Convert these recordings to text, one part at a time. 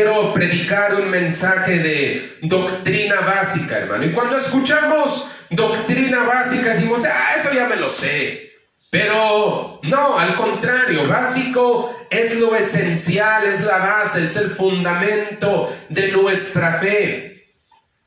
quiero predicar un mensaje de doctrina básica, hermano. Y cuando escuchamos doctrina básica decimos, eso ya me lo sé. Pero no, al contrario, básico es lo esencial, es la base, es el fundamento de nuestra fe.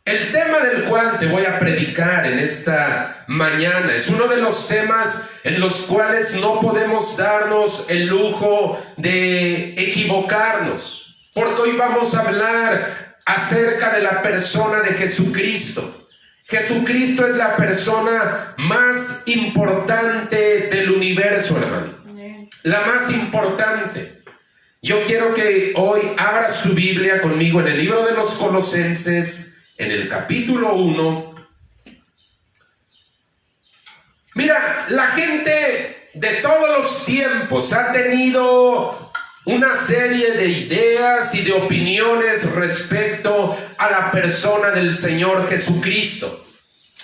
El tema del cual te voy a predicar en esta mañana es uno de los temas en los cuales no podemos darnos el lujo de equivocarnos, porque hoy vamos a hablar acerca de la persona de Jesucristo. Jesucristo es la persona más importante del universo, hermano. La más importante. Yo quiero que hoy abras tu Biblia conmigo en el libro de los Colosenses, en el capítulo 1. Mira, la gente de todos los tiempos ha tenido una serie de ideas y de opiniones respecto a la persona del Señor Jesucristo.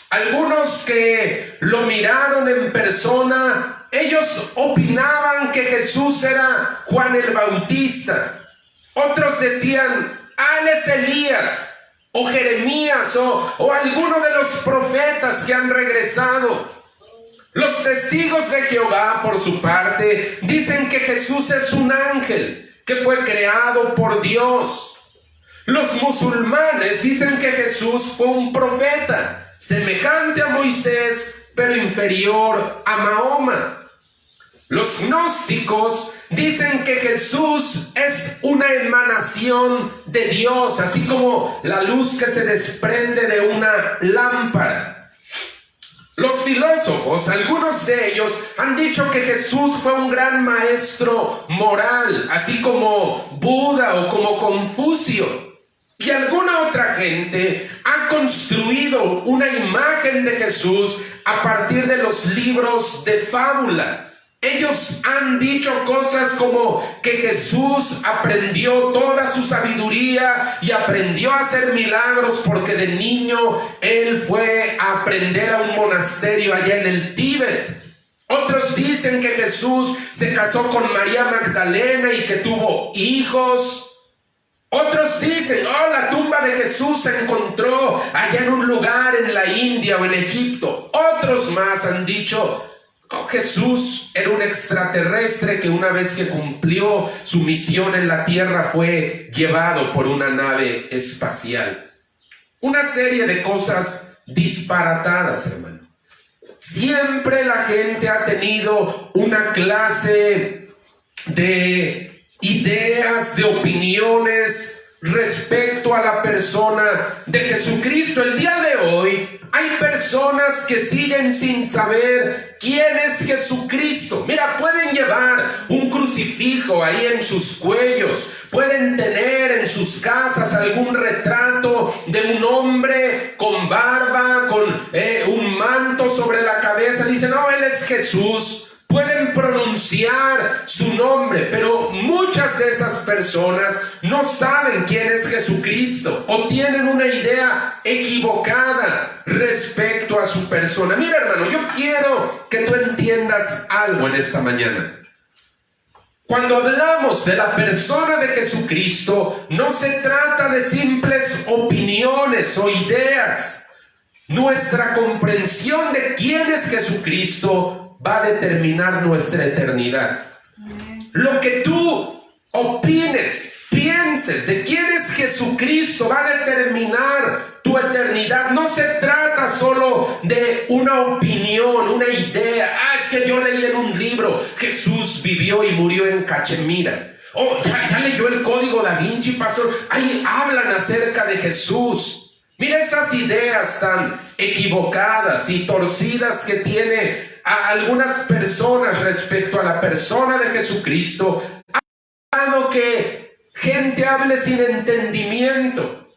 Algunos que lo miraron en persona, ellos opinaban que Jesús era Juan el Bautista. Otros decían, él es Elías, o Jeremías, o alguno de los profetas que han regresado. Los testigos de Jehová, por su parte, dicen que Jesús es un ángel, que fue creado por Dios. Los musulmanes dicen que Jesús fue un profeta, semejante a Moisés, pero inferior a Mahoma. Los gnósticos dicen que Jesús es una emanación de Dios, así como la luz que se desprende de una lámpara. Los filósofos, algunos de ellos, han dicho que Jesús fue un gran maestro moral, así como Buda o como Confucio. Y alguna otra gente ha construido una imagen de Jesús a partir de los libros de fábula. Ellos han dicho cosas como que Jesús aprendió toda su sabiduría y aprendió a hacer milagros porque de niño él fue a aprender a un monasterio allá en el Tíbet. Otros dicen que Jesús se casó con María Magdalena y que tuvo hijos. Otros dicen, la tumba de Jesús se encontró allá en un lugar en la India o en Egipto. Otros más han dicho, Jesús era un extraterrestre que una vez que cumplió su misión en la tierra fue llevado por una nave espacial. Una serie de cosas disparatadas, hermano. Siempre la gente ha tenido una clase de ideas, de opiniones respecto a la persona de Jesucristo. El día de hoy hay personas que siguen sin saber quién es Jesucristo. Mira, pueden llevar un crucifijo ahí en sus cuellos, pueden tener en sus casas algún retrato de un hombre con barba, con un manto sobre la cabeza. Dicen, él es Jesús. Pueden pronunciar su nombre, pero muchas de esas personas no saben quién es Jesucristo o tienen una idea equivocada respecto a su persona. Mira, hermano, yo quiero que tú entiendas algo en esta mañana. Cuando hablamos de la persona de Jesucristo, no se trata de simples opiniones o ideas. Nuestra comprensión de quién es Jesucristo va a determinar nuestra eternidad. Lo que tú opines, pienses de quién es Jesucristo va a determinar tu eternidad. No se trata solo de una opinión, una idea. Es que yo leí en un libro, Jesús vivió y murió en Cachemira. Ya leyó el Código Da Vinci, pastor. Ahí hablan acerca de Jesús. Mira esas ideas tan equivocadas y torcidas que tiene a algunas personas respecto a la persona de Jesucristo. Ha dado que gente hable sin entendimiento,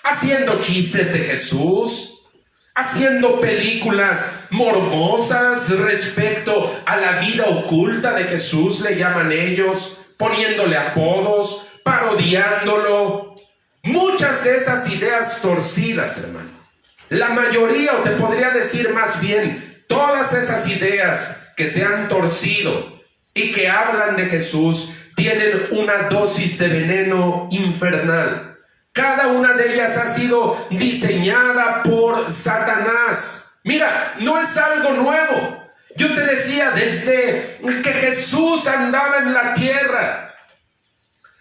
haciendo chistes de Jesús, haciendo películas morbosas respecto a la vida oculta de Jesús, le llaman ellos, poniéndole apodos, parodiándolo. Muchas de esas ideas torcidas, hermano. La mayoría, o te podría decir más bien, todas esas ideas que se han torcido y que hablan de Jesús tienen una dosis de veneno infernal. Cada una de ellas ha sido diseñada por Satanás. Mira, no es algo nuevo. Yo te decía, desde que Jesús andaba en la tierra,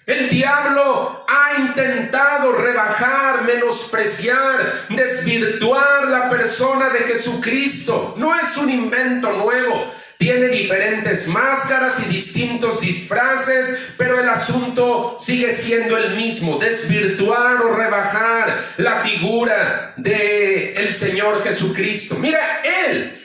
el diablo ha intentado rebajar, menospreciar, desvirtuar la persona de Jesucristo. No es un invento nuevo. Tiene diferentes máscaras y distintos disfraces, pero el asunto sigue siendo el mismo: desvirtuar o rebajar la figura del Señor Jesucristo. Mira,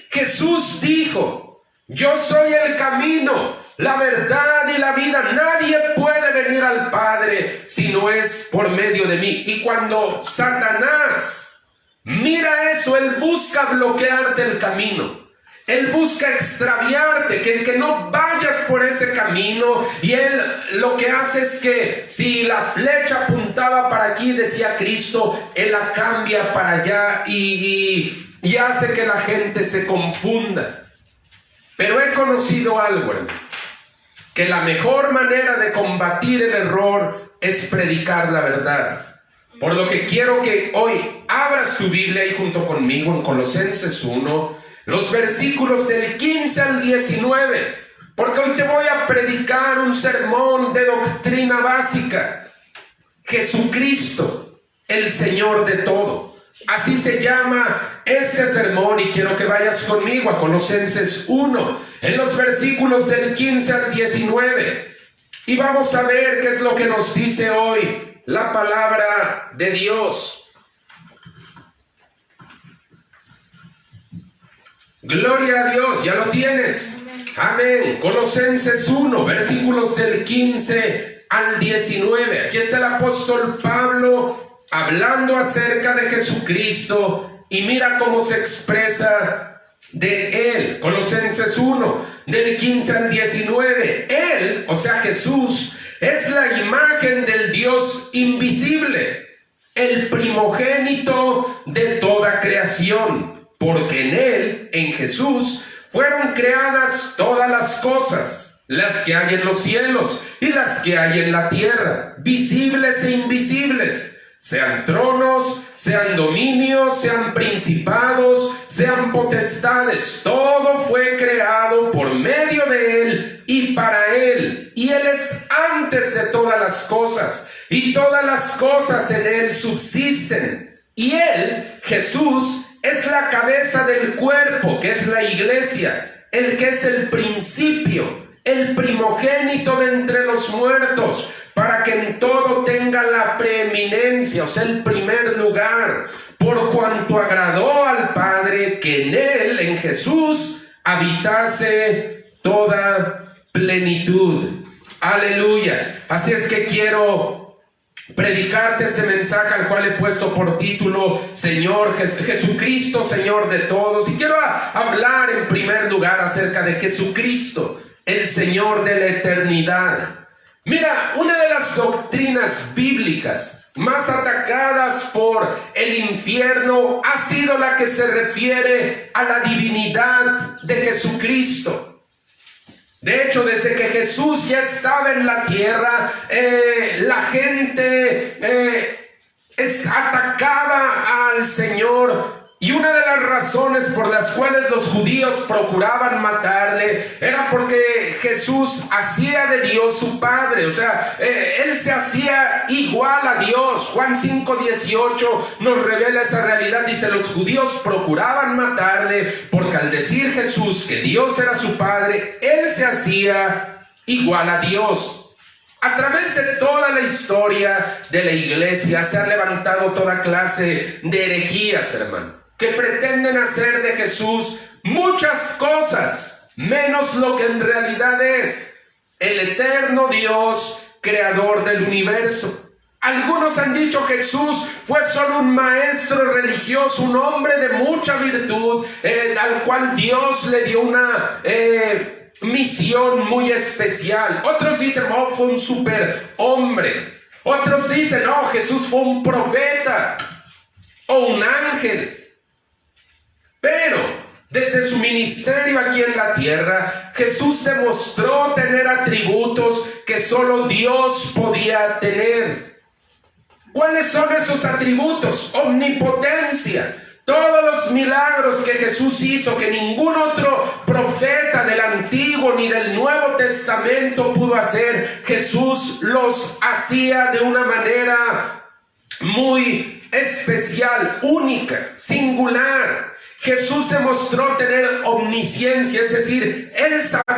Jesús dijo: yo soy el camino, la verdad y la vida. Nadie puede venir al Padre si no es por medio de mí. Y cuando Satanás mira eso, él busca bloquearte el camino. Él busca extraviarte, que no vayas por ese camino. Y él lo que hace es que si la flecha apuntaba para aquí, decía Cristo, él la cambia para allá y hace que la gente se confunda. Pero he conocido algo, hermano, que la mejor manera de combatir el error es predicar la verdad. Por lo que quiero que hoy abras tu Biblia y junto conmigo en Colosenses 1, los versículos del 15 al 19, porque hoy te voy a predicar un sermón de doctrina básica. Jesucristo, el Señor de todo. Así se llama este sermón, y quiero que vayas conmigo a Colosenses 1, en los versículos del 15 al 19, y vamos a ver qué es lo que nos dice hoy la palabra de Dios. Gloria a Dios, ya lo tienes. Amén. Colosenses 1, versículos del 15 al 19. Aquí está el apóstol Pablo hablando acerca de Jesucristo, y mira cómo se expresa de él. Colosenses 1, del 15 al 19. Él, o sea Jesús, es la imagen del Dios invisible, el primogénito de toda creación. Porque en él, en Jesús, fueron creadas todas las cosas, las que hay en los cielos y las que hay en la tierra, visibles e invisibles, sean tronos, sean dominios, sean principados, sean potestades. Todo fue creado por medio de él y para él. Y él es antes de todas las cosas, y todas las cosas en él subsisten. Y él, Jesús, es la cabeza del cuerpo, que es la iglesia, el que es el principio, el primogénito de entre los muertos, para que en todo tenga la preeminencia, o sea, el primer lugar, por cuanto agradó al Padre que en él, en Jesús, habitase toda plenitud. Aleluya. Así es que quiero predicarte este mensaje, al cual he puesto por título Señor Jesucristo, Señor de todos. Y quiero hablar en primer lugar acerca de Jesucristo, el Señor de la eternidad. Mira, una de las doctrinas bíblicas más atacadas por el infierno ha sido la que se refiere a la divinidad de Jesucristo. De hecho, desde que Jesús ya estaba en la tierra, la gente atacaba al Señor. Y una de las razones por las cuales los judíos procuraban matarle era porque Jesús hacía de Dios su Padre. O sea, él se hacía igual a Dios. Juan 5:18 nos revela esa realidad. Dice, los judíos procuraban matarle porque al decir Jesús que Dios era su Padre, él se hacía igual a Dios. A través de toda la historia de la iglesia se ha levantado toda clase de herejías, hermano, que pretenden hacer de Jesús muchas cosas, menos lo que en realidad es: el eterno Dios, creador del universo. Algunos han dicho Jesús fue solo un maestro religioso, un hombre de mucha virtud, al cual Dios le dio una misión muy especial. Otros dicen, oh, fue un superhombre. Otros dicen, no, Jesús fue un profeta o un ángel. Pero Desde su ministerio aquí en la tierra, Jesús demostró tener atributos que solo Dios podía tener. ¿Cuáles son esos atributos? Omnipotencia. Todos los milagros que Jesús hizo, que ningún otro profeta del Antiguo ni del Nuevo Testamento pudo hacer, Jesús los hacía de una manera muy especial, única, singular. Jesús demostró tener omnisciencia, es decir, Él sabía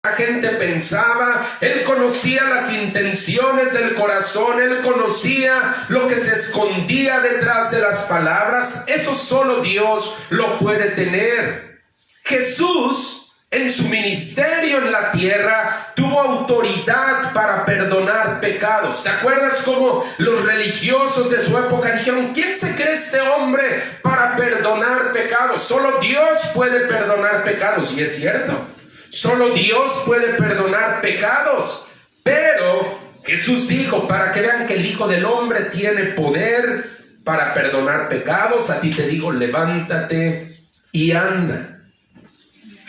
la gente pensaba, Él conocía las intenciones del corazón, Él conocía lo que se escondía detrás de las palabras. Eso solo Dios lo puede tener. Jesús, en su ministerio en la tierra, tuvo autoridad para perdonar pecados. ¿Te acuerdas cómo los religiosos de su época dijeron: ¿quién se cree este hombre para perdonar pecados? Solo Dios puede perdonar pecados. Y es cierto, solo Dios puede perdonar pecados. Pero Jesús dijo, para que vean que el Hijo del Hombre tiene poder para perdonar pecados, a ti te digo, levántate y anda.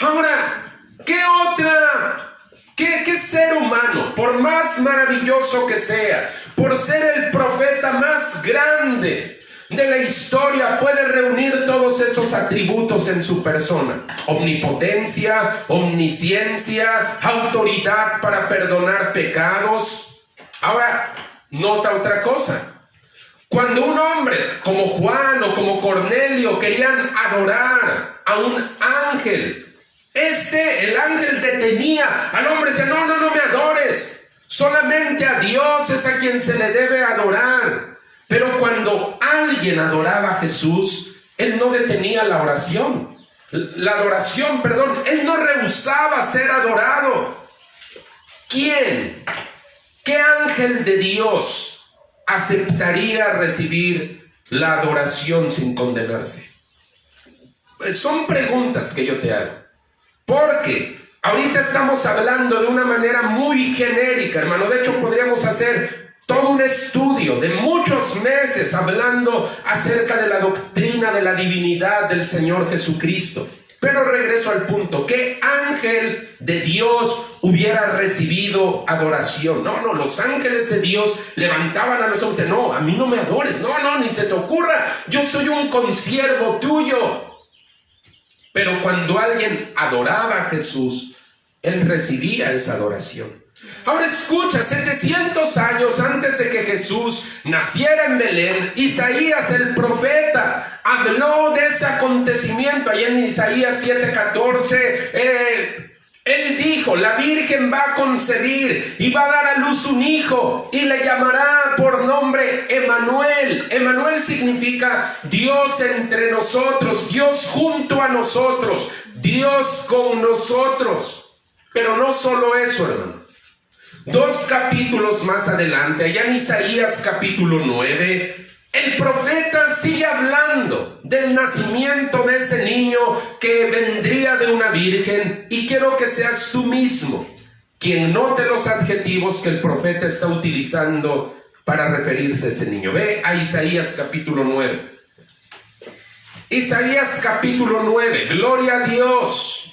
Ahora, ¿qué ser humano, por más maravilloso que sea, por ser el profeta más grande de la historia, puede reunir todos esos atributos en su persona? Omnipotencia, omnisciencia, autoridad para perdonar pecados. Ahora, nota otra cosa. Cuando un hombre como Juan o como Cornelio querían adorar a un ángel, el ángel detenía al hombre y decía: no me adores, solamente a Dios es a quien se le debe adorar. Pero cuando alguien adoraba a Jesús, Él no detenía la adoración, Él no rehusaba ser adorado. ¿Quién? ¿Qué ángel de Dios aceptaría recibir la adoración sin condenarse? Pues son preguntas que yo te hago, porque ahorita estamos hablando de una manera muy genérica, hermano. De hecho, podríamos hacer todo un estudio de muchos meses hablando acerca de la doctrina de la divinidad del Señor Jesucristo. Pero regreso al punto: ¿qué ángel de Dios hubiera recibido adoración? No, los ángeles de Dios levantaban a los hombres y decían: no, a mí no me adores, no, ni se te ocurra, yo soy un consiervo tuyo. Pero cuando alguien adoraba a Jesús, Él recibía esa adoración. Ahora escucha, 700 años antes de que Jesús naciera en Belén, Isaías el profeta habló de ese acontecimiento. Allá en Isaías 7:14, él dijo: la Virgen va a concebir y va a dar a luz un hijo y le llamará por nombre Emmanuel. Emmanuel significa Dios entre nosotros, Dios junto a nosotros, Dios con nosotros. Pero no solo eso, hermano. 2 capítulos más adelante, allá en Isaías capítulo 9, el profeta sigue hablando del nacimiento de ese niño que vendría de una virgen, y quiero que seas tú mismo quien note los adjetivos que el profeta está utilizando para referirse a ese niño. Ve a Isaías capítulo 9. Isaías capítulo 9, gloria a Dios.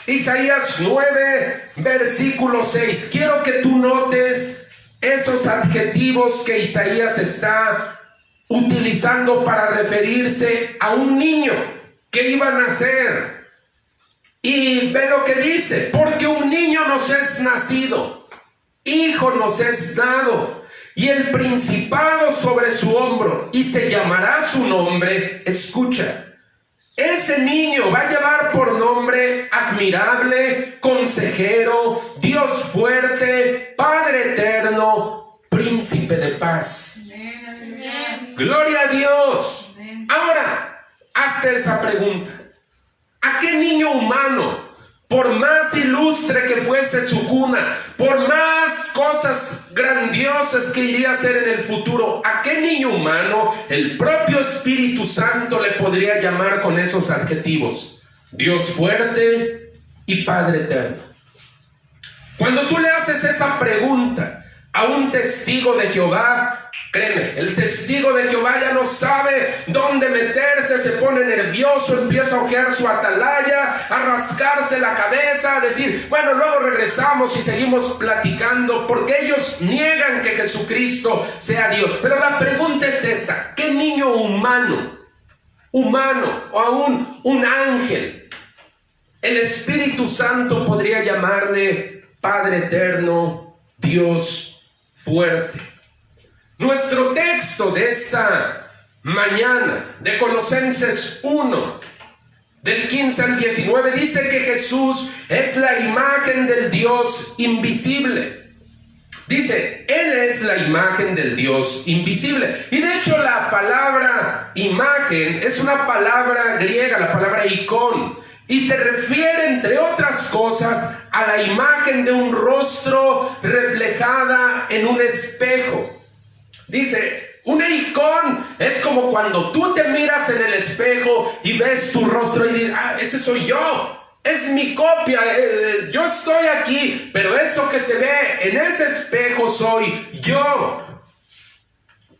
Isaías 9, versículo 6. Quiero que tú notes esos adjetivos que Isaías está utilizando para referirse a un niño que iba a nacer. Y ve lo que dice: porque un niño nos es nacido, hijo nos es dado, y el principado sobre su hombro, y se llamará su nombre. Escucha. Ese niño va a llevar por nombre Admirable, Consejero, Dios Fuerte, Padre Eterno, Príncipe de Paz. Amén. Gloria a Dios. Amén. Ahora, hazte esa pregunta: ¿a qué niño humano, por más ilustre que fuese su cuna, por más cosas grandiosas que iría a hacer en el futuro, a qué niño humano el propio Espíritu Santo le podría llamar con esos adjetivos? Dios Fuerte y Padre Eterno. Cuando tú le haces esa pregunta a un testigo de Jehová, créeme, el testigo de Jehová ya no sabe dónde meterse, se pone nervioso, empieza a ojear su atalaya, a rascarse la cabeza, a decir, bueno, luego regresamos y seguimos platicando, porque ellos niegan que Jesucristo sea Dios. Pero la pregunta es esta: ¿qué niño humano o aún un ángel, el Espíritu Santo podría llamarle Padre eterno, Dios fuerte? Nuestro texto de esta mañana, de Colosenses 1, del 15 al 19, dice que Jesús es la imagen del Dios invisible. Dice, Él es la imagen del Dios invisible. Y de hecho la palabra imagen es una palabra griega, la palabra icón. Y se refiere, entre otras cosas, a la imagen de un rostro reflejada en un espejo. Dice, un icón es como cuando tú te miras en el espejo y ves tu rostro y dices, ese soy yo, es mi copia, yo estoy aquí, pero eso que se ve en ese espejo soy yo.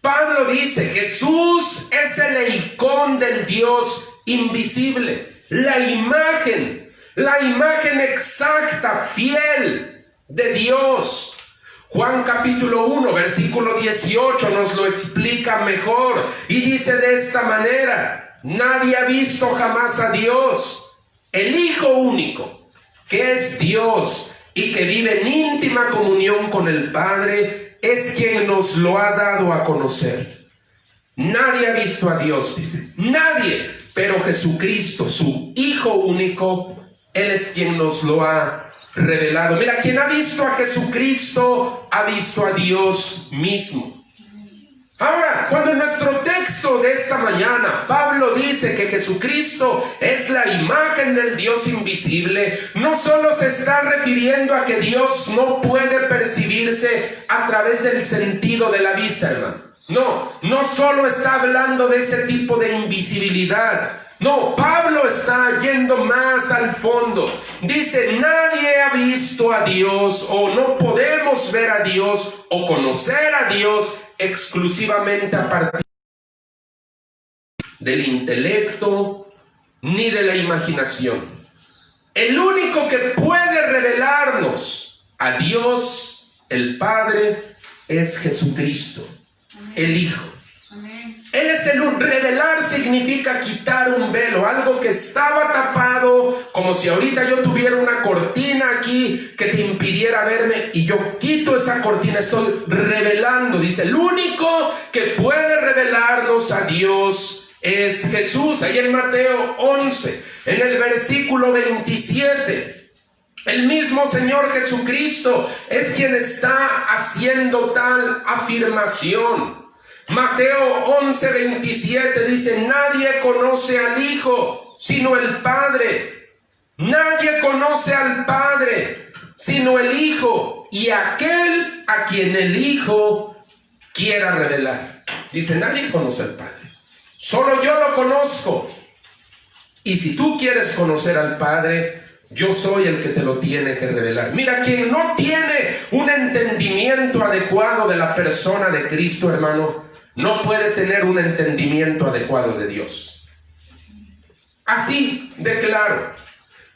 Pablo dice, Jesús es el icón del Dios invisible. La imagen exacta, fiel de Dios. Juan capítulo 1, versículo 18 nos lo explica mejor y dice de esta manera: nadie ha visto jamás a Dios, el Hijo único, que es Dios y que vive en íntima comunión con el Padre, es quien nos lo ha dado a conocer. Nadie ha visto a Dios, dice, nadie, pero Jesucristo, su Hijo único, Él es quien nos lo ha revelado. Mira, quien ha visto a Jesucristo, ha visto a Dios mismo. Ahora, cuando en nuestro texto de esta mañana Pablo dice que Jesucristo es la imagen del Dios invisible, no solo se está refiriendo a que Dios no puede percibirse a través del sentido de la vista, hermano. No solo está hablando de ese tipo de invisibilidad. No, Pablo está yendo más al fondo. Dice, nadie ha visto a Dios, o no podemos ver a Dios o conocer a Dios exclusivamente a partir del intelecto ni de la imaginación. El único que puede revelarnos a Dios, el Padre, es Jesucristo, el Hijo. Él es el revelar, significa quitar un velo, algo que estaba tapado, como si ahorita yo tuviera una cortina aquí que te impidiera verme y yo quito esa cortina, estoy revelando. Dice, el único que puede revelarnos a Dios es Jesús. Ahí en Mateo 11, en el versículo 27, el mismo Señor Jesucristo es quien está haciendo tal afirmación. Mateo 11, 27 dice, nadie conoce al Hijo sino el Padre. Nadie conoce al Padre sino el Hijo y aquel a quien el Hijo quiera revelar. Dice, nadie conoce al Padre, solo yo lo conozco. Y si tú quieres conocer al Padre, yo soy el que te lo tiene que revelar. Mira, quien no tiene un entendimiento adecuado de la persona de Cristo, hermano, no puede tener un entendimiento adecuado de Dios. Así de claro.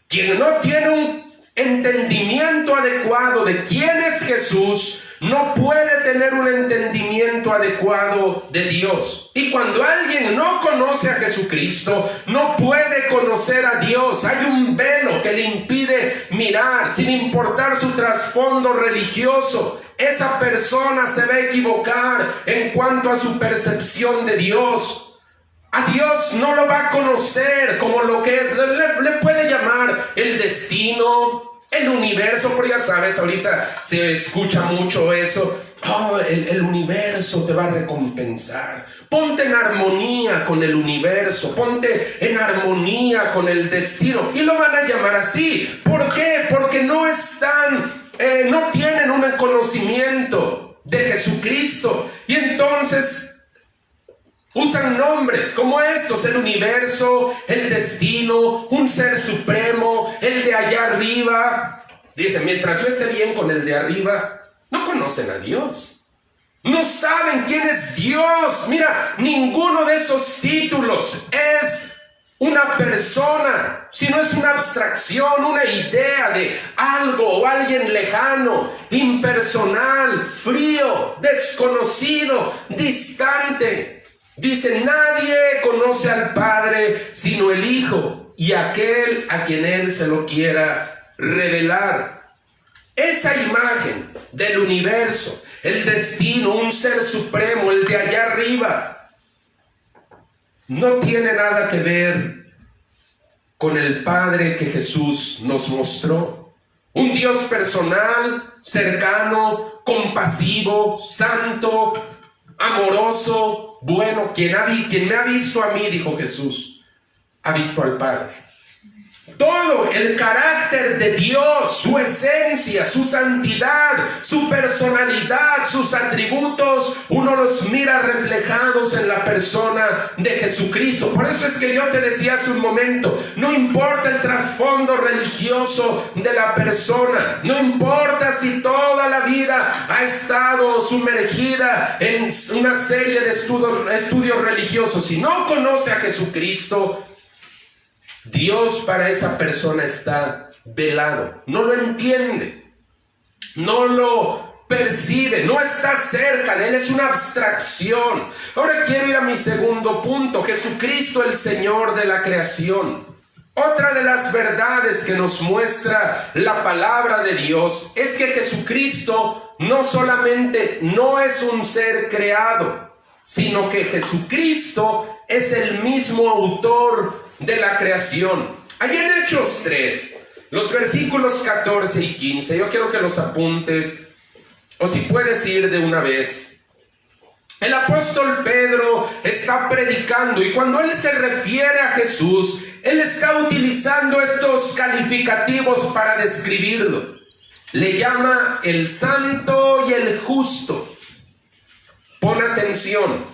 Quien no tiene un entendimiento adecuado de quién es Jesús, no puede tener un entendimiento adecuado de Dios. Y cuando alguien no conoce a Jesucristo, no puede conocer a Dios. Hay un velo que le impide mirar, sin importar su trasfondo religioso. Esa persona se va a equivocar en cuanto a su percepción de Dios. A Dios no lo va a conocer como lo que es. Le puede llamar el destino, el universo, pero ya sabes, ahorita se escucha mucho eso. El universo te va a recompensar. Ponte en armonía con el universo, ponte en armonía con el destino. Y lo van a llamar así. ¿Por qué? Porque no tienen un conocimiento de Jesucristo. Y entonces usan nombres como estos: el universo, el destino, un ser supremo, el de allá arriba. Dicen, mientras yo esté bien con el de arriba, No conocen a Dios. No saben quién es Dios. Mira, ninguno de esos títulos es una persona, sino es una abstracción, una idea de algo o alguien lejano, impersonal, frío, desconocido, distante. Dice, nadie conoce al Padre sino el Hijo y aquel a quien Él se lo quiera revelar. Esa imagen del universo, el destino, un ser supremo, el de allá arriba, no tiene nada que ver con el Padre que Jesús nos mostró. Un Dios personal, cercano, compasivo, santo, amoroso, bueno. Quien me ha visto a mí, dijo Jesús, ha visto al Padre. Todo el carácter de Dios, su esencia, su santidad, su personalidad, sus atributos, uno los mira reflejados en la persona de Jesucristo. Por eso es que yo te decía hace un momento, no importa el trasfondo religioso de la persona, no importa si toda la vida ha estado sumergida en una serie de estudios religiosos, si no conoce a Jesucristo, Dios para esa persona está velado, no lo entiende, no lo percibe, no está cerca de Él, es una abstracción. Ahora quiero ir a mi segundo punto, Jesucristo el Señor de la creación. Otra de las verdades que nos muestra la palabra de Dios es que Jesucristo no solamente no es un ser creado, sino que Jesucristo es el mismo autor de la creación. Allí en Hechos 3, los versículos 14 y 15, yo quiero que los apuntes, o si puedes ir de una vez. El apóstol Pedro está predicando y cuando él se refiere a Jesús, él está utilizando estos calificativos para describirlo. Le llama el santo y el justo. Pon atención.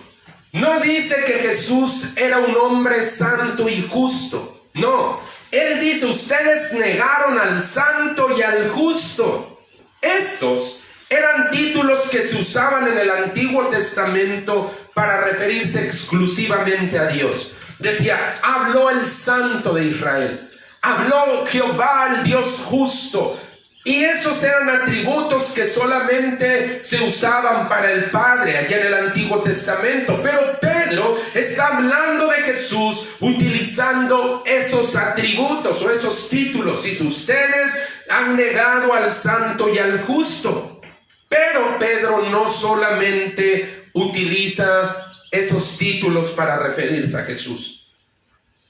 No dice que Jesús era un hombre santo y justo. No, Él dice, ustedes negaron al santo y al justo. Estos eran títulos que se usaban en el Antiguo Testamento para referirse exclusivamente a Dios. Decía, habló el santo de Israel. Habló Jehová, el Dios justo. Y esos eran atributos que solamente se usaban para el Padre allá en el Antiguo Testamento. Pero Pedro está hablando de Jesús utilizando esos atributos o esos títulos. Dice, ustedes han negado al santo y al justo. Pero Pedro no solamente utiliza esos títulos para referirse a Jesús.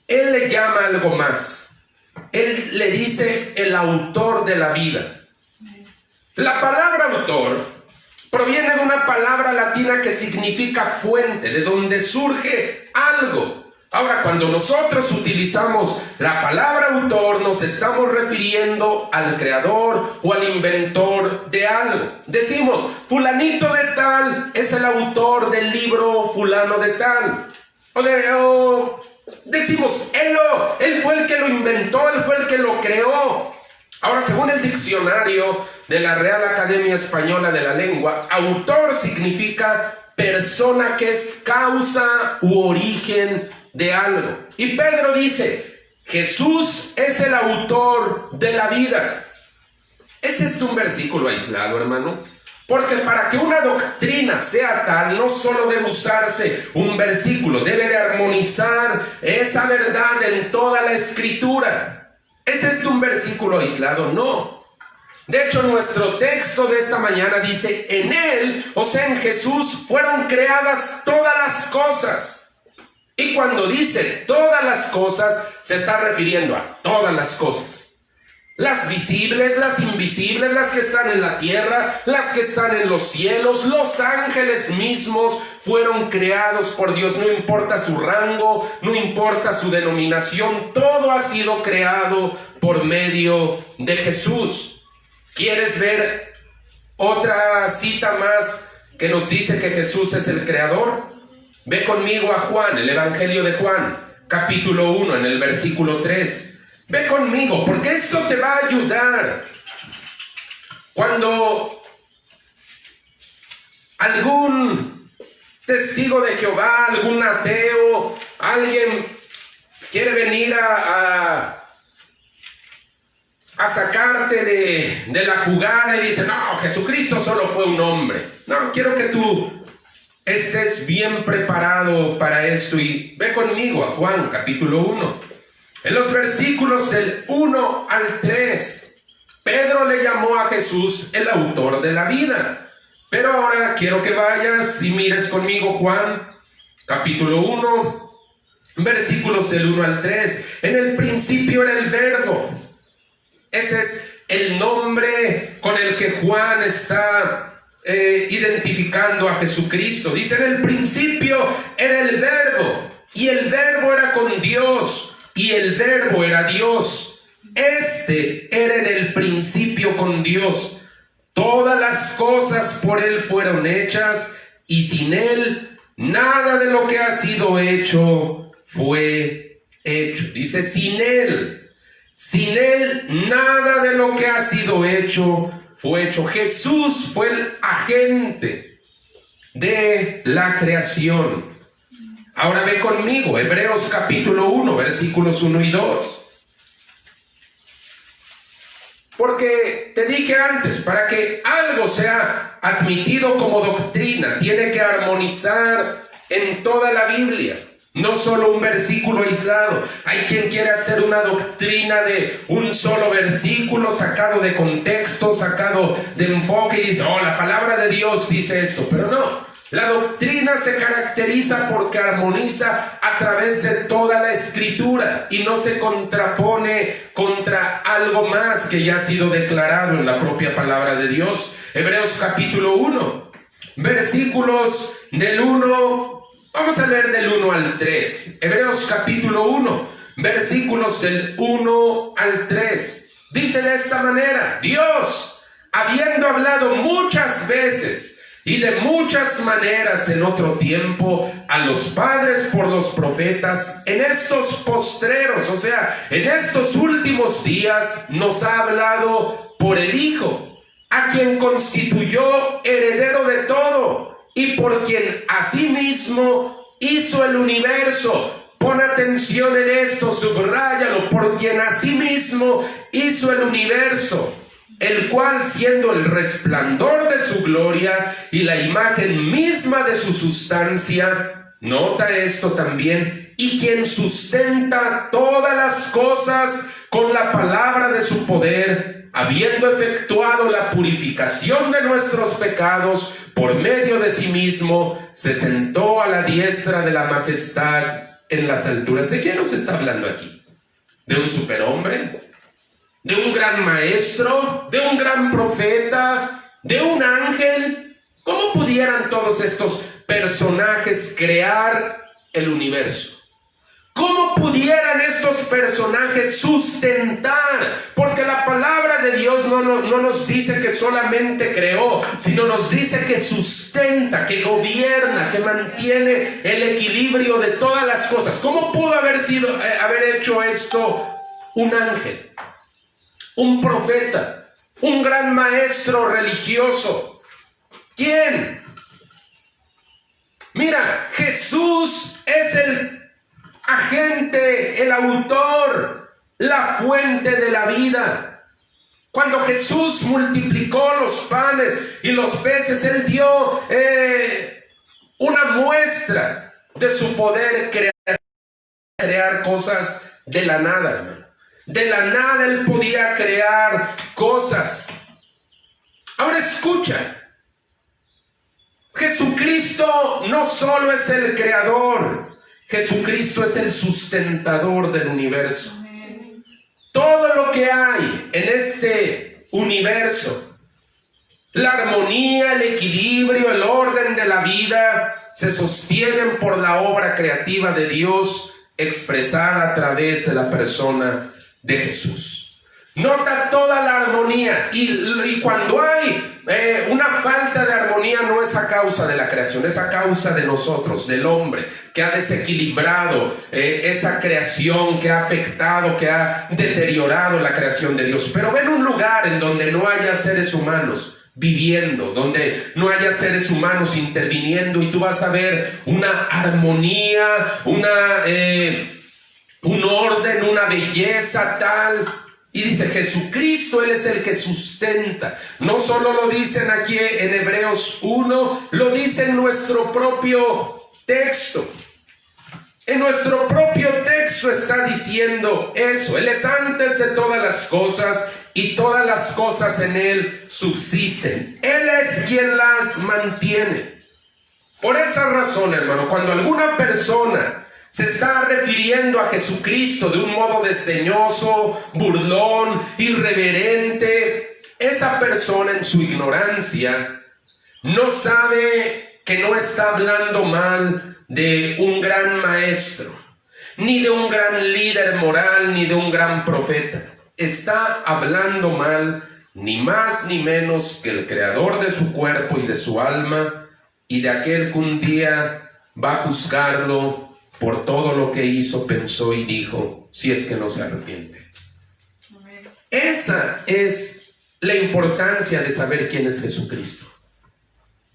Él le llama algo más. Él le dice el autor de la vida. La palabra autor proviene de una palabra latina que significa fuente, de donde surge algo. Ahora, cuando nosotros utilizamos la palabra autor, nos estamos refiriendo al creador o al inventor de algo. Decimos, fulanito de tal es el autor del libro fulano de tal. Decimos, él fue el que lo inventó, él fue el que lo creó. Ahora, según el diccionario de la Real Academia Española de la Lengua, autor significa persona que es causa u origen de algo. Y Pedro dice, Jesús es el autor de la vida. ¿Es este un versículo aislado, hermano? Porque para que una doctrina sea tal, no solo debe usarse un versículo, debe de armonizar esa verdad en toda la Escritura. ¿Es este un versículo aislado? No. De hecho, nuestro texto de esta mañana dice, en Él, o sea, en Jesús, fueron creadas todas las cosas. Y cuando dice todas las cosas, se está refiriendo a todas las cosas. Las visibles, las invisibles, las que están en la tierra, las que están en los cielos, los ángeles mismos fueron creados por Dios. No importa su rango, no importa su denominación, todo ha sido creado por medio de Jesús. ¿Quieres ver otra cita más que nos dice que Jesús es el creador? Ve conmigo a Juan, el Evangelio de Juan, capítulo 1, en el versículo 3. Ve conmigo, porque esto te va a ayudar. Cuando algún testigo de Jehová, algún ateo, alguien quiere venir a sacarte de la jugada y dice, no, Jesucristo solo fue un hombre. No, quiero que tú estés bien preparado para esto y ve conmigo a Juan capítulo 1. En los versículos del 1 al 3, Pedro le llamó a Jesús el autor de la vida. Pero ahora quiero que vayas y mires conmigo Juan capítulo 1, versículos del 1 al 3. En el principio era el Verbo. Ese es el nombre con el que Juan está identificando a Jesucristo. Dice, en el principio era el Verbo, y el Verbo era con Dios, y el Verbo era Dios. Este era en el principio con Dios. Todas las cosas por Él fueron hechas, y sin Él nada de lo que ha sido hecho fue hecho. Dice, sin Él nada de lo que ha sido hecho fue hecho. Jesús fue el agente de la creación. Ahora ve conmigo, Hebreos capítulo 1, versículos 1 y 2. Porque te dije antes, para que algo sea admitido como doctrina, tiene que armonizar en toda la Biblia. No solo un versículo aislado. Hay quien quiere hacer una doctrina de un solo versículo sacado de contexto, sacado de enfoque y dice, oh, la palabra de Dios dice esto. Pero no, la doctrina se caracteriza porque armoniza a través de toda la Escritura y no se contrapone contra algo más que ya ha sido declarado en la propia palabra de Dios. Hebreos capítulo 1, versículos del 1. Vamos a leer del 1 al 3. Hebreos capítulo 1, versículos del 1 al 3. Dice de esta manera, Dios, habiendo hablado muchas veces y de muchas maneras en otro tiempo a los padres por los profetas, en estos postreros, o sea, en estos últimos días, nos ha hablado por el Hijo, a quien constituyó heredero de todo, y por quien asimismo hizo el universo. Pon atención en esto, subráyalo. Por quien asimismo hizo el universo, el cual siendo el resplandor de su gloria y la imagen misma de su sustancia, nota esto también, y quien sustenta todas las cosas con la palabra de su poder, habiendo efectuado la purificación de nuestros pecados por medio de sí mismo, se sentó a la diestra de la majestad en las alturas. ¿De quién nos está hablando aquí? ¿De un superhombre? ¿De un gran maestro? ¿De un gran profeta? ¿De un ángel? ¿Cómo pudieran todos estos personajes crear el universo? ¿Cómo pudieran estos personajes sustentar? Porque la palabra de Dios no nos dice que solamente creó, sino nos dice que sustenta, que gobierna, que mantiene el equilibrio de todas las cosas. ¿Cómo pudo haber hecho esto un ángel, un profeta, un gran maestro religioso? ¿Quién? Mira, Jesús es el agente, el autor, la fuente de la vida. Cuando Jesús multiplicó los panes y los peces, Él dio una muestra de su poder crear cosas de la nada, hermano. De la nada Él podía crear cosas. Ahora escucha. Jesucristo no solo es el creador, Jesucristo es el sustentador del universo. Todo lo que hay en este universo, la armonía, el equilibrio, el orden de la vida, se sostienen por la obra creativa de Dios expresada a través de la persona de Jesús. Nota toda la armonía y cuando hay una falta de armonía no es a causa de la creación, es a causa de nosotros, del hombre, que ha desequilibrado esa creación, que ha afectado, que ha deteriorado la creación de Dios. Pero ven un lugar en donde no haya seres humanos, viviendo, donde no haya seres humanos interviniendo, y tú vas a ver una armonía, un orden, una belleza tal. Y dice Jesucristo, Él es el que sustenta. No solo lo dicen aquí en Hebreos 1, lo dice en nuestro propio texto. En nuestro propio texto está diciendo eso. Él es antes de todas las cosas y todas las cosas en Él subsisten. Él es quien las mantiene. Por esa razón, hermano, cuando alguna persona se está refiriendo a Jesucristo de un modo desdeñoso, burlón, irreverente, esa persona en su ignorancia no sabe que no está hablando mal de un gran maestro, ni de un gran líder moral, ni de un gran profeta. Está hablando mal ni más ni menos que el creador de su cuerpo y de su alma, y de aquel que un día va a juzgarlo por todo lo que hizo, pensó y dijo, si es que no se arrepiente. Amén. Esa es la importancia de saber quién es Jesucristo.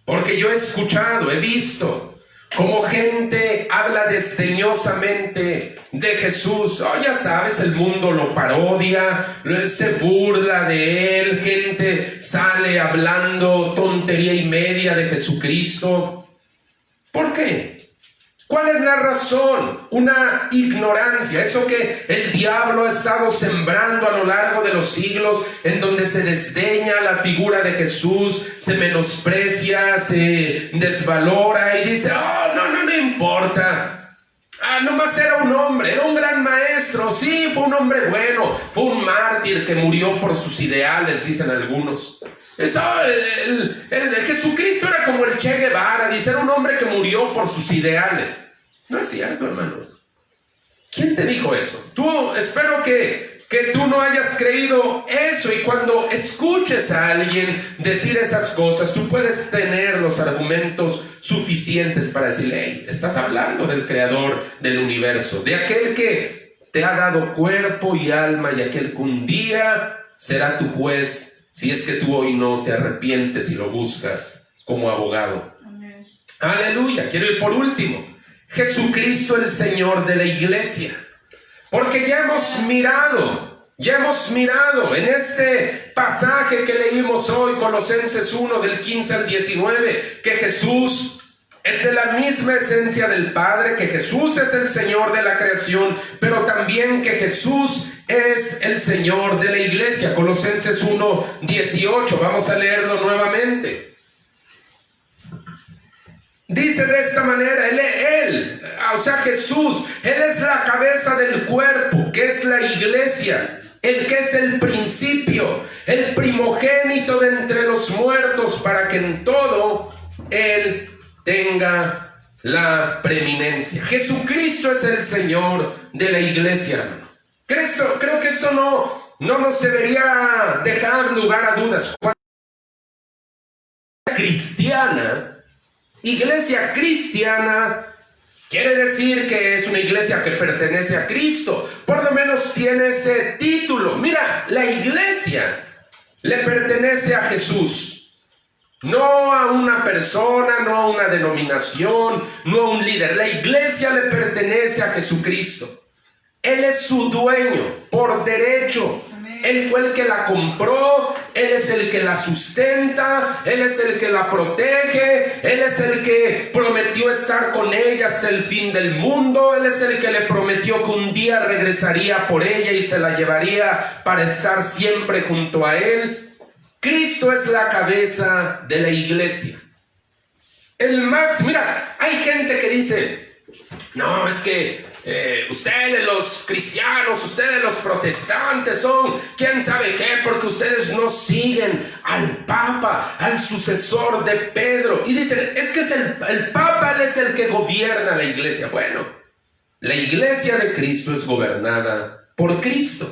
Porque yo he escuchado, he visto cómo gente habla desdeñosamente de Jesús. Oh, ya sabes, el mundo lo parodia, se burla de él, gente sale hablando tontería y media de Jesucristo. ¿Por qué? ¿Cuál es la razón? Una ignorancia, eso que el diablo ha estado sembrando a lo largo de los siglos, en donde se desdeña la figura de Jesús, se menosprecia, se desvalora y dice, oh, no importa. Nomás era un hombre, era un gran maestro, sí, fue un hombre bueno, fue un mártir que murió por sus ideales, dicen algunos. Jesucristo era como el Che Guevara, dice, era un hombre que murió por sus ideales. No es cierto, hermano. ¿Quién te dijo eso? Espero que tú no hayas creído eso, y cuando escuches a alguien decir esas cosas, tú puedes tener los argumentos suficientes para decirle, hey, estás hablando del creador del universo, de aquel que te ha dado cuerpo y alma, y aquel que un día será tu juez, si es que tú hoy no te arrepientes y lo buscas como abogado. Amén. Aleluya. Quiero ir por último. Jesucristo, el Señor de la iglesia. Porque ya hemos mirado en este pasaje que leímos hoy, Colosenses 1, del 15 al 19, que Jesús es de la misma esencia del Padre, que Jesús es el Señor de la creación, pero también que Jesús es el Señor de la iglesia. Colosenses 1, 18, vamos a leerlo nuevamente. Dice de esta manera, o sea Jesús, Él es la cabeza del cuerpo, que es la iglesia, el que es el principio, el primogénito de entre los muertos, para que en todo Él tenga la preeminencia. Jesucristo es el Señor de la iglesia, hermano. Creo que esto no nos debería dejar lugar a dudas. Cuando iglesia cristiana quiere decir que es una iglesia que pertenece a Cristo. Por lo menos tiene ese título. Mira, la iglesia le pertenece a Jesús. No a una persona, no a una denominación, no a un líder. La iglesia le pertenece a Jesucristo. Él es su dueño por derecho. Él fue el que la compró, Él es el que la sustenta, Él es el que la protege, Él es el que prometió estar con ella hasta el fin del mundo, Él es el que le prometió que un día regresaría por ella y se la llevaría para estar siempre junto a Él. Cristo es la cabeza de la iglesia. Mira, hay gente que dice, no, es que ustedes los cristianos, ustedes los protestantes son quién sabe qué, porque ustedes no siguen al Papa, al sucesor de Pedro. Y dicen, es que es el Papa, él es el que gobierna la iglesia. Bueno, la iglesia de Cristo es gobernada por Cristo.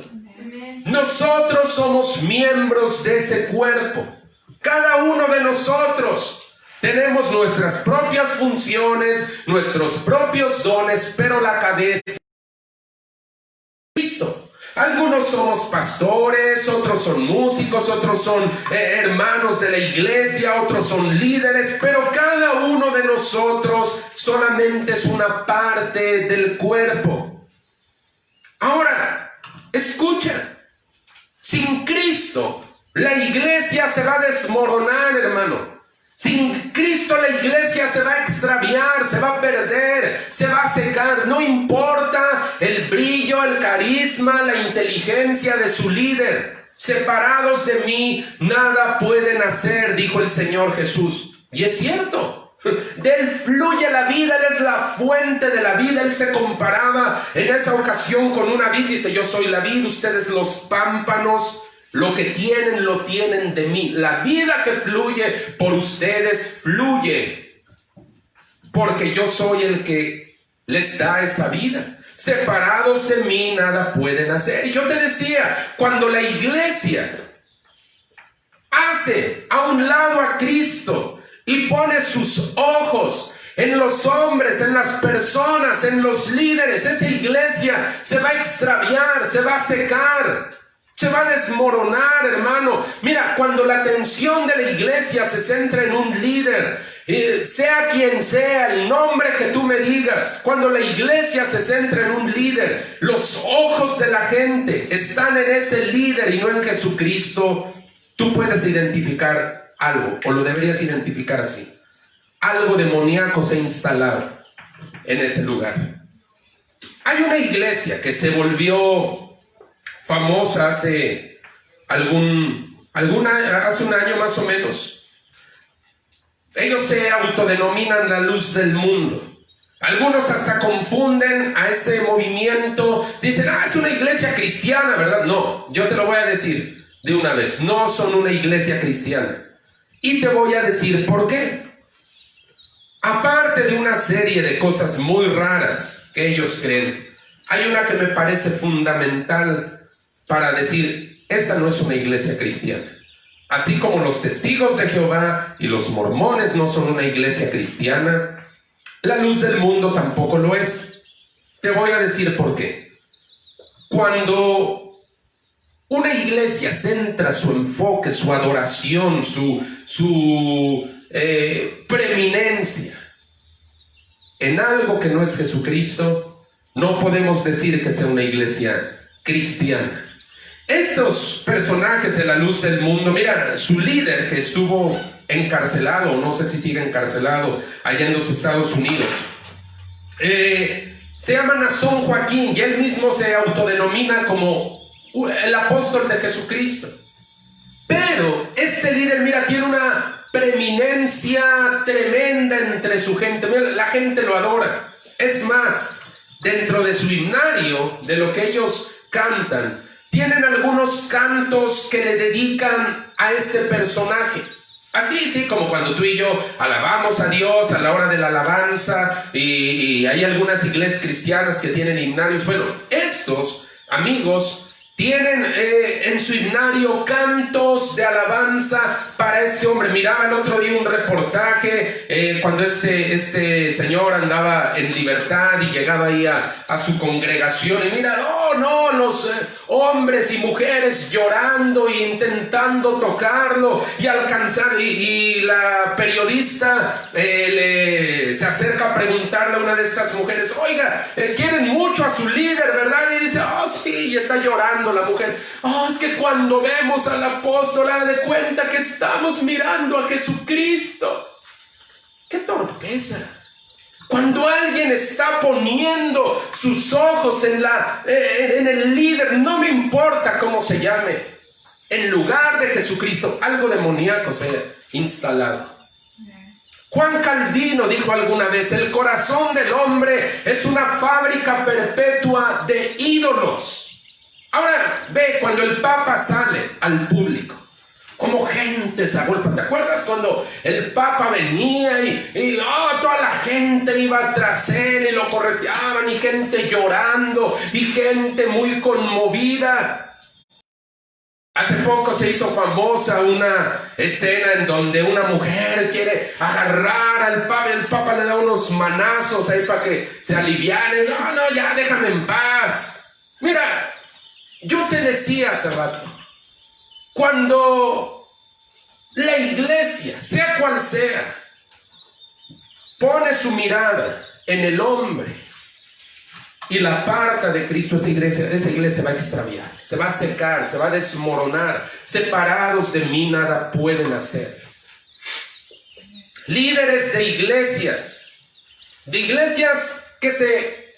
Nosotros somos miembros de ese cuerpo. Cada uno de nosotros tenemos nuestras propias funciones, nuestros propios dones, pero la cabeza es Cristo. Algunos somos pastores, otros son músicos, otros son hermanos de la iglesia, otros son líderes, pero cada uno de nosotros solamente es una parte del cuerpo. Ahora, escucha, sin Cristo la iglesia se va a desmoronar, hermano. Sin Cristo la iglesia se va a extraviar, se va a perder, se va a secar. No importa el brillo, el carisma, la inteligencia de su líder. Separados de mí, nada pueden hacer, dijo el Señor Jesús. Y es cierto. De Él fluye la vida, Él es la fuente de la vida. Él se comparaba en esa ocasión con una vid. Dice, yo soy la vid, ustedes los pámpanos. Lo que tienen, lo tienen de mí. La vida que fluye por ustedes, fluye. Porque yo soy el que les da esa vida. Separados de mí, nada pueden hacer. Y yo te decía, cuando la iglesia hace a un lado a Cristo y pone sus ojos en los hombres, en las personas, en los líderes, esa iglesia se va a extraviar, se va a secar. Se va a desmoronar, hermano. Mira, cuando la atención de la iglesia se centra en un líder, sea quien sea, el nombre que tú me digas, cuando la iglesia se centra en un líder, los ojos de la gente están en ese líder y no en Jesucristo, tú puedes identificar algo, o lo deberías identificar así. Algo demoníaco se ha instalado en ese lugar. Hay una iglesia que se volvió famosa hace un año más o menos. Ellos se autodenominan la luz del mundo. Algunos hasta confunden a ese movimiento. Dicen, es una iglesia cristiana, ¿verdad? No, yo te lo voy a decir de una vez. No son una iglesia cristiana. Y te voy a decir por qué. Aparte de una serie de cosas muy raras que ellos creen, hay una que me parece fundamental para decir, esta no es una iglesia cristiana. Así como los testigos de Jehová y los mormones no son una iglesia cristiana, la luz del mundo tampoco lo es. Te voy a decir por qué. Cuando una iglesia centra su enfoque, su adoración, su preeminencia en algo que no es Jesucristo, no podemos decir que sea una iglesia cristiana. Estos personajes de la luz del mundo, mira, su líder que estuvo encarcelado, no sé si sigue encarcelado allá en los Estados Unidos, se llama Nazón Joaquín y él mismo se autodenomina como el apóstol de Jesucristo. Pero este líder, mira, tiene una preeminencia tremenda entre su gente. Mira, la gente lo adora. Es más, dentro de su himnario, de lo que ellos cantan, tienen algunos cantos que le dedican a este personaje. Así, sí, como cuando tú y yo alabamos a Dios a la hora de la alabanza, y hay algunas iglesias cristianas que tienen himnarios. Bueno, estos amigos tienen en su himnario cantos de alabanza para este hombre. Miraba el otro día un reportaje cuando este señor andaba en libertad y llegaba ahí a su congregación, y mira, los hombres y mujeres llorando e intentando tocarlo y alcanzar, y la periodista se acerca a preguntarle a una de estas mujeres, oiga, quieren mucho a su líder, ¿verdad? Y dice, sí, y está llorando la mujer. Es que cuando vemos al apóstol, da de cuenta que estamos mirando a Jesucristo. ¡Qué torpeza! Cuando alguien está poniendo sus ojos en el líder, no me importa cómo se llame, en lugar de Jesucristo, algo demoníaco se ha instalado. Juan Calvino dijo alguna vez, el corazón del hombre es una fábrica perpetua de ídolos. Ahora ve, cuando el Papa sale al público, como gente se agolpa. ¿Te acuerdas cuando el Papa venía y toda la gente iba tras él y lo correteaban, y gente llorando y gente muy conmovida? Hace poco se hizo famosa una escena en donde una mujer quiere agarrar al Papa y el Papa le da unos manazos ahí para que se aliviane. No, ya déjame en paz. Mira, yo te decía hace rato, cuando la iglesia, sea cual sea, pone su mirada en el hombre y la aparta de Cristo, esa iglesia va a extraviar, se va a secar, se va a desmoronar. Separados de mí nada pueden hacer. Líderes de iglesias que se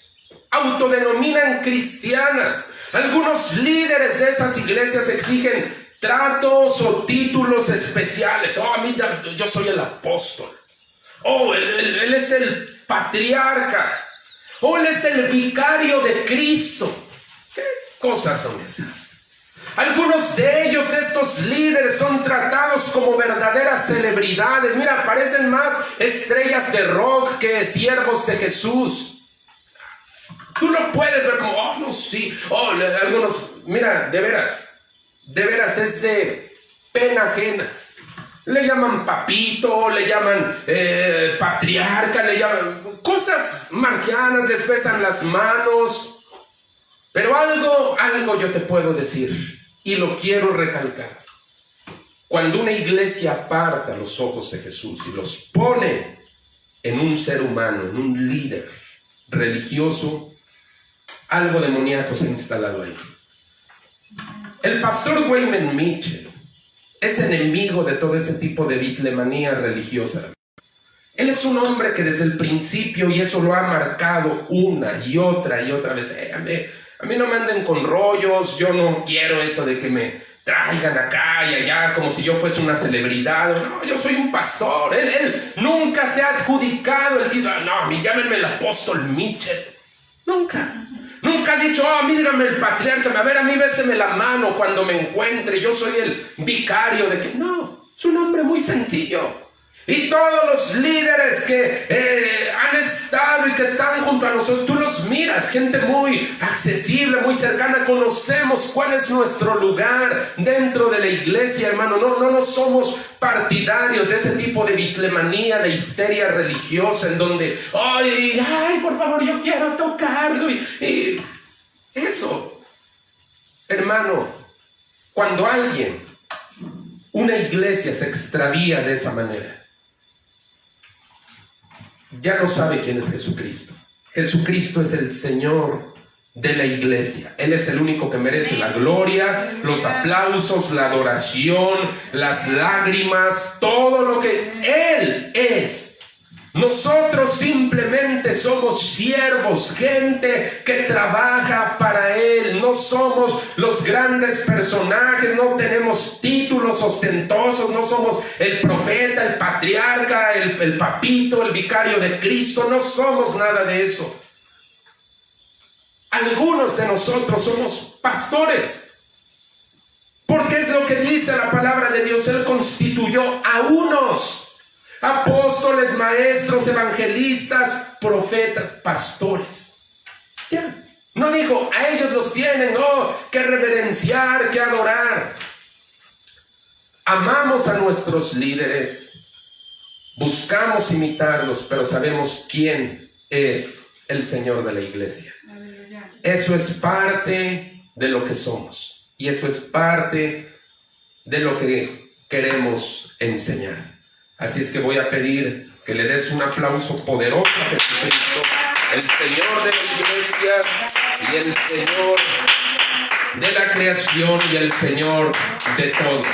autodenominan cristianas, algunos líderes de esas iglesias exigen tratos o títulos especiales. Oh, a mí yo soy el apóstol. Oh, él es el patriarca. Oh, él es el vicario de Cristo. ¿Qué cosas son esas? Algunos de ellos, estos líderes, son tratados como verdaderas celebridades. Mira, parecen más estrellas de rock que siervos de Jesús. Tú lo puedes ver como, oh, no, sí. Oh, algunos, mira, de veras es de pena ajena. Le llaman papito, le llaman patriarca, le llaman cosas marcianas, les besan las manos. Pero algo yo te puedo decir, y lo quiero recalcar. Cuando una iglesia aparta los ojos de Jesús y los pone en un ser humano, en un líder religioso, algo demoníaco se ha instalado ahí. El pastor Wayne Mitchell es enemigo de todo ese tipo de bitlemanía religiosa. Él es un hombre que desde el principio, y eso lo ha marcado una y otra vez, a mí no me anden con rollos, yo no quiero eso de que me traigan acá y allá como si yo fuese una celebridad. No, yo soy un pastor. Él nunca se ha adjudicado el título. No, a mí llámenme el apóstol Mitchell. Nunca ha dicho, oh, a mí dígame el patriarca, a mí béseme la mano cuando me encuentre, yo soy el vicario de que... No, es un hombre muy sencillo. Y todos los líderes que han estado y que están junto a nosotros, tú los miras, gente muy accesible, muy cercana, conocemos cuál es nuestro lugar dentro de la iglesia, hermano. No somos partidarios de ese tipo de bitlemanía, de histeria religiosa, en donde, ay, por favor, yo quiero tocarlo. Y eso, hermano, cuando una iglesia se extravía de esa manera, ya no sabe quién es Jesucristo. Jesucristo es el Señor de la iglesia. Él es el único que merece la gloria, los aplausos, la adoración, las lágrimas, todo lo que Él es. Nosotros simplemente somos siervos, gente que trabaja para Él. No somos los grandes personajes, no tenemos títulos ostentosos, no somos el profeta, el patriarca, el papito, el vicario de Cristo. No somos nada de eso. Algunos de nosotros somos pastores, porque es lo que dice la palabra de Dios. Él constituyó a unos apóstoles, maestros, evangelistas, profetas, pastores. Ya. No dijo, a ellos los tienen, que reverenciar, que adorar. Amamos a nuestros líderes, buscamos imitarlos, pero sabemos quién es el Señor de la iglesia. Eso es parte de lo que somos, y eso es parte de lo que queremos enseñar. Así es que voy a pedir que le des un aplauso poderoso a Jesucristo, el Señor de la iglesia y el Señor de la creación y el Señor de todos.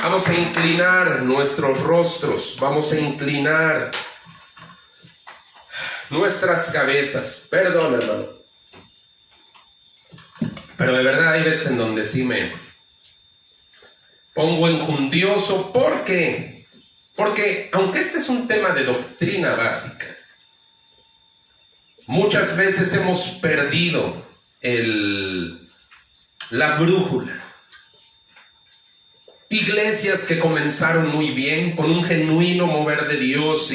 Vamos a inclinar nuestros rostros, vamos a inclinar nuestras cabezas. Perdón, hermano, pero de verdad hay veces en donde sí me pongo enjundioso. ¿Por qué? Porque aunque este es un tema de doctrina básica, muchas veces hemos perdido la brújula. Iglesias que comenzaron muy bien, con un genuino mover de Dios,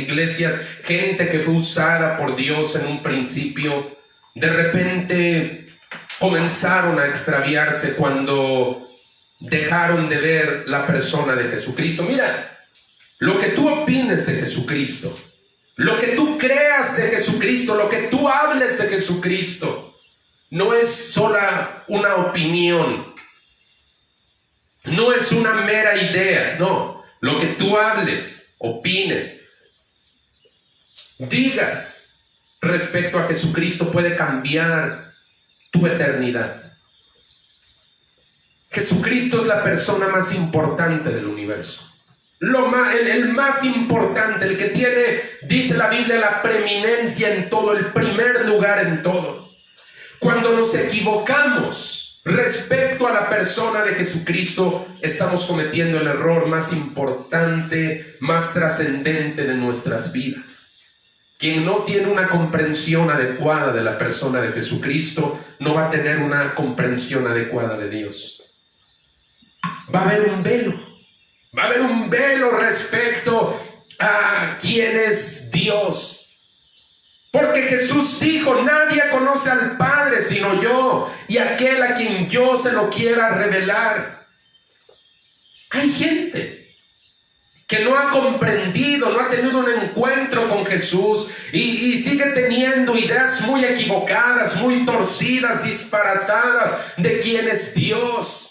gente que fue usada por Dios en un principio, de repente comenzaron a extraviarse cuando dejaron de ver la persona de Jesucristo. Mira, lo que tú opines de Jesucristo, lo que tú creas de Jesucristo, lo que tú hables de Jesucristo, no es sola una opinión, no es una mera idea, no. Lo que tú hables, opines, digas respecto a Jesucristo puede cambiar tu eternidad. Jesucristo es la persona más importante del universo. El más importante, el que tiene, dice la Biblia, la preeminencia en todo, el primer lugar en todo. Cuando nos equivocamos respecto a la persona de Jesucristo, estamos cometiendo el error más importante, más trascendente de nuestras vidas. Quien no tiene una comprensión adecuada de la persona de Jesucristo, no va a tener una comprensión adecuada de Dios. Va a haber un velo. Va a haber un velo respecto a quién es Dios. Porque Jesús dijo, nadie conoce al Padre sino yo, y aquel a quien yo se lo quiera revelar. Hay gente que no ha comprendido, no ha tenido un encuentro con Jesús y sigue teniendo ideas muy equivocadas, muy torcidas, disparatadas de quién es Dios.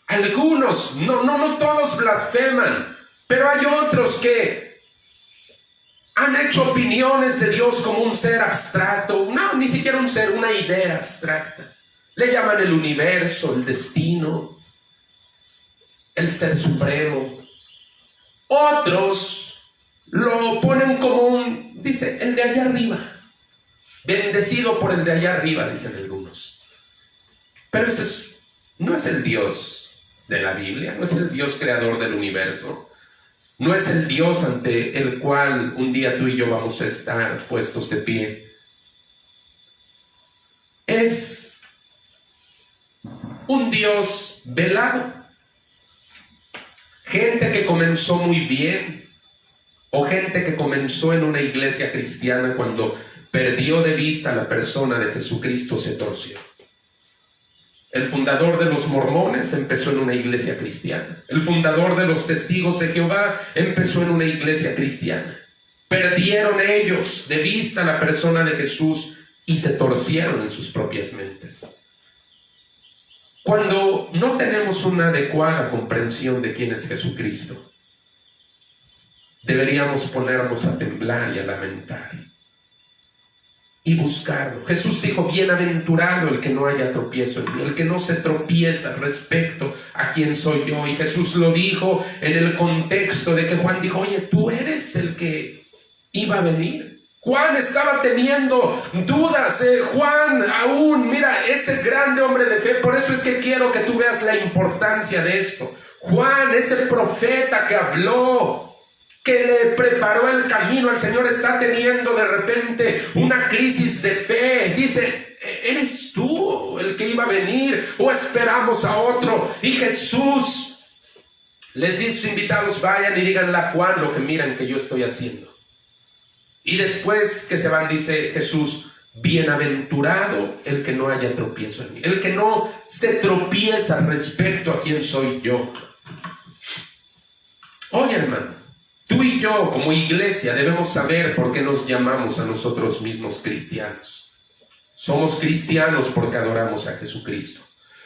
Algunos, no todos blasfeman, pero hay otros que han hecho opiniones de Dios como un ser abstracto, no, ni siquiera un ser, una idea abstracta. Le llaman el universo, el destino, el ser supremo. Otros lo ponen como dice, el de allá arriba, bendecido por el de allá arriba, dicen algunos. Pero ese no es el Dios de la Biblia, no es el Dios creador del universo, no es el Dios ante el cual un día tú y yo vamos a estar puestos de pie. Es un Dios velado. Gente que comenzó muy bien, o gente que comenzó en una iglesia cristiana, cuando perdió de vista a la persona de Jesucristo se torció. El fundador de los mormones empezó en una iglesia cristiana. El fundador de los testigos de Jehová empezó en una iglesia cristiana. Perdieron ellos de vista a la persona de Jesús y se torcieron en sus propias mentes. Cuando no tenemos una adecuada comprensión de quién es Jesucristo, deberíamos ponernos a temblar y a lamentar y buscarlo. Jesús dijo, bienaventurado el que no haya tropiezo en mí, el que no se tropieza respecto a quién soy yo. Y Jesús lo dijo en el contexto de que Juan dijo, oye, tú eres el que iba a venir. Juan estaba teniendo dudas. Juan aún, mira, ese grande hombre de fe. Por eso es que quiero que tú veas la importancia de esto. Juan, ese profeta que habló, que le preparó el camino al Señor, está teniendo de repente una crisis de fe. Dice, ¿eres tú el que iba a venir o esperamos a otro? Y Jesús les dice, invitados, vayan y díganle a Juan lo que miran que yo estoy haciendo. Y después que se van, dice Jesús, bienaventurado el que no haya tropiezo en mí, el que no se tropieza respecto a quién soy yo. Oye, hermano, tú y yo como iglesia debemos saber por qué nos llamamos a nosotros mismos cristianos. Somos cristianos porque adoramos a Jesucristo.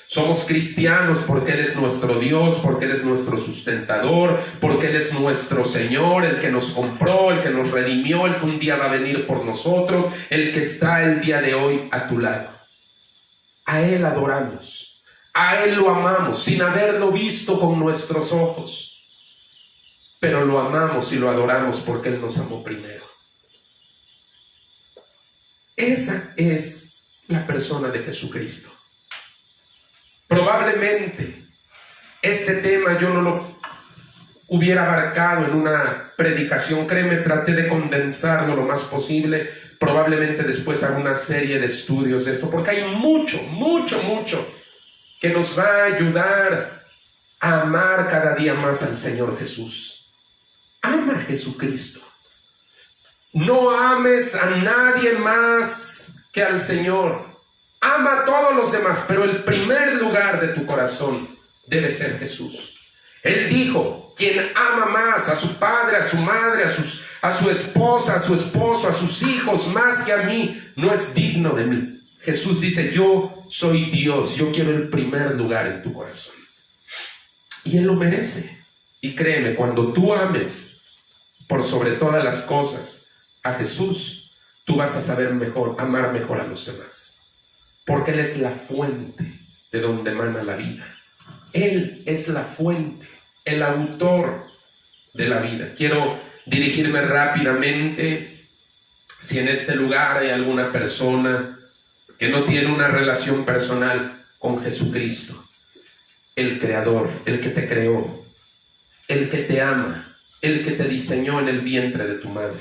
Somos cristianos porque Él es nuestro Dios, porque Él es nuestro sustentador, porque Él es nuestro Señor, el que nos compró, el que nos redimió, el que un día va a venir por nosotros, el que está el día de hoy a tu lado. A Él adoramos, a Él lo amamos sin haberlo visto con nuestros ojos. Pero lo amamos y lo adoramos porque Él nos amó primero. Esa es la persona de Jesucristo. Probablemente este tema yo no lo hubiera abarcado en una predicación. Créeme, traté de condensarlo lo más posible. Probablemente después haga una serie de estudios de esto, porque hay mucho que nos va a ayudar a amar cada día más al Señor Jesús. Ama a Jesucristo. No ames a nadie más que al Señor. Ama a todos los demás, pero el primer lugar de tu corazón debe ser Jesús. Él dijo, quien ama más a su padre, a su madre, a su esposa, a su esposo, a sus hijos, más que a mí, no es digno de mí. Jesús dice, yo soy Dios, yo quiero el primer lugar en tu corazón. Y Él lo merece. Y créeme, cuando tú ames por sobre todas las cosas a Jesús, tú vas a saber mejor, amar mejor a los demás. Porque Él es la fuente de donde emana la vida. Él es la fuente, el autor de la vida. Quiero dirigirme rápidamente. Si en este lugar hay alguna persona que no tiene una relación personal con Jesucristo, el Creador, el que te creó, el que te ama, el que te diseñó en el vientre de tu madre,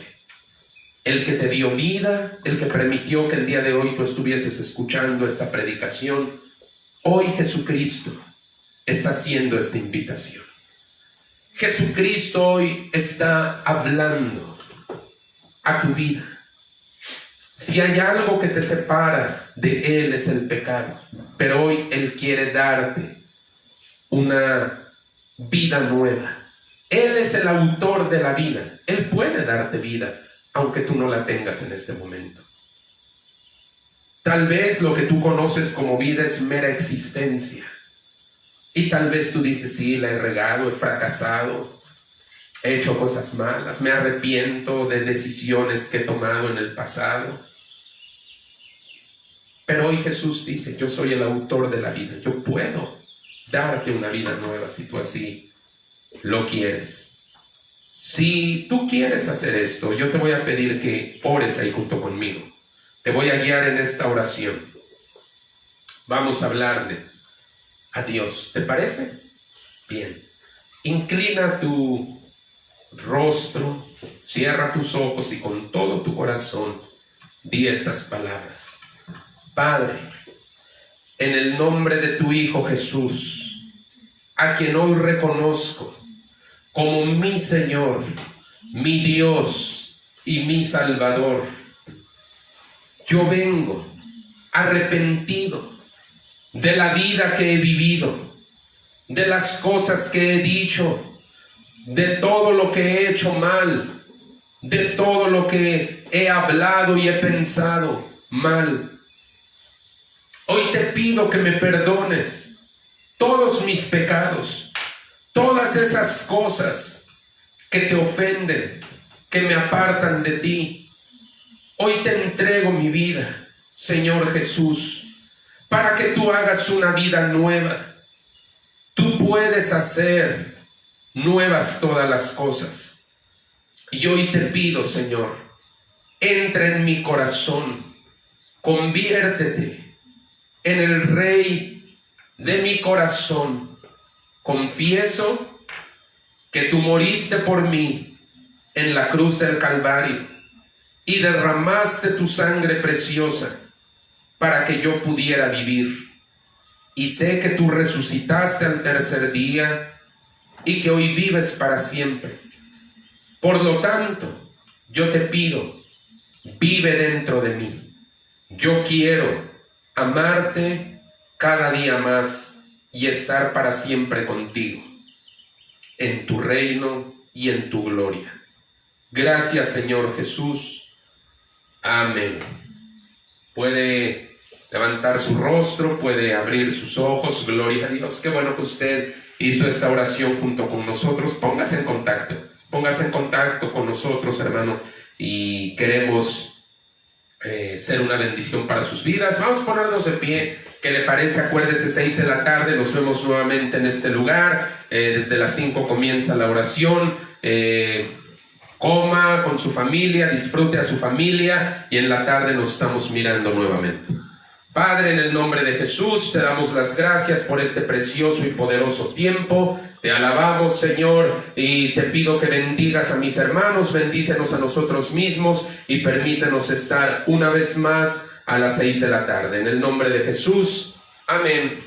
el que te dio vida, el que permitió que el día de hoy tú estuvieses escuchando esta predicación, hoy Jesucristo está haciendo esta invitación. Jesucristo hoy está hablando a tu vida. Si hay algo que te separa de Él es el pecado, pero hoy Él quiere darte una vida nueva. Él es el autor de la vida. Él puede darte vida, aunque tú no la tengas en este momento. Tal vez lo que tú conoces como vida es mera existencia. Y tal vez tú dices, sí, la he regado, he fracasado, he hecho cosas malas, me arrepiento de decisiones que he tomado en el pasado. Pero hoy Jesús dice, yo soy el autor de la vida. Yo puedo darte una vida nueva si tú así lo quieres. Si tú quieres hacer esto, yo te voy a pedir que ores ahí junto conmigo. Te voy a guiar en esta oración. Vamos a hablarle a Dios. ¿Te parece? Bien. Inclina tu rostro, cierra tus ojos y con todo tu corazón di estas palabras. Padre, en el nombre de tu Hijo Jesús, a quien hoy reconozco como mi Señor, mi Dios y mi Salvador, yo vengo arrepentido de la vida que he vivido, de las cosas que he dicho, de todo lo que he hecho mal, de todo lo que he hablado y he pensado mal. Hoy te pido que me perdones todos mis pecados, todas esas cosas que te ofenden, que me apartan de ti. Hoy te entrego mi vida, Señor Jesús, para que tú hagas una vida nueva. Tú puedes hacer nuevas todas las cosas. Y hoy te pido, Señor, entra en mi corazón, conviértete en el Rey de mi corazón. Confieso que tú moriste por mí en la cruz del Calvario y derramaste tu sangre preciosa para que yo pudiera vivir. Y sé que tú resucitaste al tercer día y que hoy vives para siempre. Por lo tanto, yo te pido, vive dentro de mí. Yo quiero amarte cada día más y estar para siempre contigo, en tu reino y en tu gloria. Gracias, Señor Jesús. Amén. Puede levantar su rostro, puede abrir sus ojos. Gloria a Dios. Qué bueno que usted hizo esta oración junto con nosotros. Póngase en contacto con nosotros, hermano, y queremos ser una bendición para sus vidas. Vamos a ponernos de pie. ¿Qué le parece? Acuérdese, 6 de la tarde, nos vemos nuevamente en este lugar. Desde las 5 comienza la oración. Coma con su familia, disfrute a su familia y en la tarde nos estamos mirando nuevamente. Padre, en el nombre de Jesús, te damos las gracias por este precioso y poderoso tiempo. Te alabamos, Señor, y te pido que bendigas a mis hermanos, bendícenos a nosotros mismos y permítenos estar una vez más a las 6 de la tarde. En el nombre de Jesús, amén.